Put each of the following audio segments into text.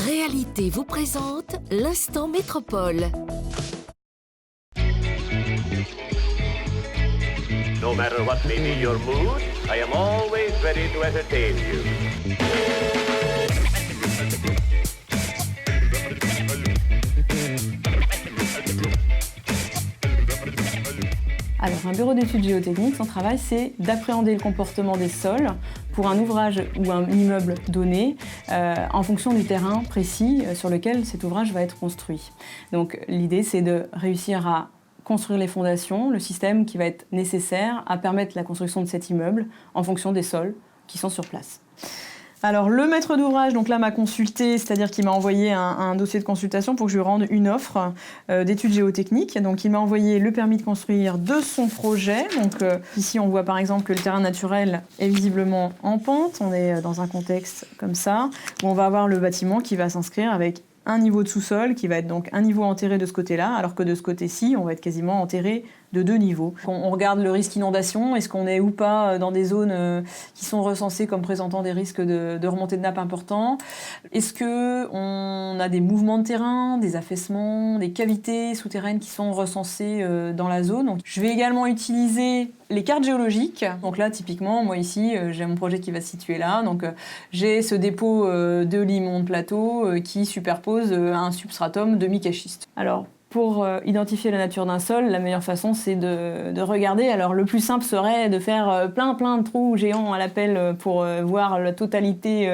Réalité vous présente l'instant métropole. No matter what may be your mood, I am always ready to entertain you. Alors, un bureau d'études géotechniques, son travail, c'est d'appréhender le comportement des sols pour un ouvrage ou un immeuble donné en fonction du terrain précis sur lequel cet ouvrage va être construit. Donc, l'idée, c'est de réussir à construire les fondations, le système qui va être nécessaire à permettre la construction de cet immeuble en fonction des sols qui sont sur place. Alors le maître d'ouvrage, donc là, m'a consulté, c'est-à-dire qu'il m'a envoyé un dossier de consultation pour que je lui rende une offre d'études géotechniques. Donc il m'a envoyé le permis de construire de son projet. Donc ici on voit par exemple que le terrain naturel est visiblement en pente. On est dans un contexte comme ça, où on va avoir le bâtiment qui va s'inscrire avec un niveau de sous-sol qui va être donc un niveau enterré de ce côté-là, alors que de ce côté-ci, on va être quasiment enterré de 2 niveaux. On regarde le risque inondation, est-ce qu'on est ou pas dans des zones qui sont recensées comme présentant des risques de remontée de nappe importants? Est-ce qu'on a des mouvements de terrain, des affaissements, des cavités souterraines qui sont recensées dans la zone? Donc, je vais également utiliser les cartes géologiques. Donc là, typiquement, moi ici, j'ai mon projet qui va se situer là. Donc j'ai ce dépôt de limon de plateau qui superpose un substratum de micaschiste. Alors, pour identifier la nature d'un sol, la meilleure façon, c'est de regarder. Alors, le plus simple serait de faire plein de trous géants à la pelle pour voir la totalité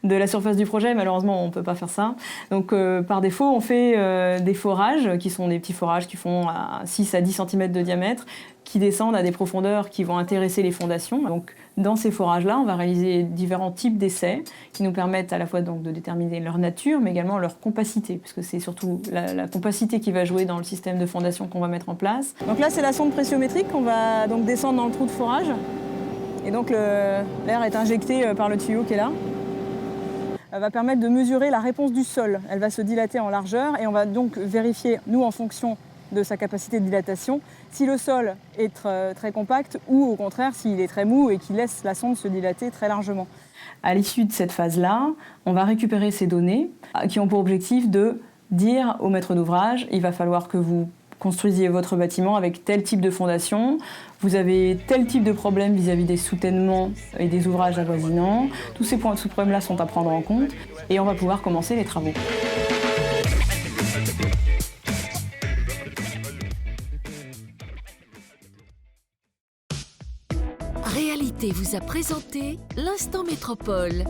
de la surface du projet. Malheureusement, on ne peut pas faire ça. Donc, par défaut, on fait des forages, qui sont des petits forages qui font 6 à 10 cm de diamètre, qui descendent à des profondeurs qui vont intéresser les fondations. Donc, dans ces forages-là, on va réaliser différents types d'essais qui nous permettent à la fois donc, de déterminer leur nature, mais également leur compacité, puisque c'est surtout la compacité qui va jouer dans le système de fondation qu'on va mettre en place. Donc là, c'est la sonde pressiométrique qu'on va donc descendre dans le trou de forage. Et donc, l'air est injecté par le tuyau qui est là. Elle va permettre de mesurer la réponse du sol. Elle va se dilater en largeur et on va donc vérifier, nous, en fonction de sa capacité de dilatation, si le sol est très compact ou au contraire s'il est très mou et qu'il laisse la sonde se dilater très largement. À l'issue de cette phase-là, on va récupérer ces données qui ont pour objectif de dire au maître d'ouvrage, il va falloir que vous construisiez votre bâtiment avec tel type de fondation, vous avez tel type de problème vis-à-vis des soutènements et des ouvrages avoisinants. Tous ces problèmes-là sont à prendre en compte et on va pouvoir commencer les travaux. Réalité vous a présenté l'instant métropole.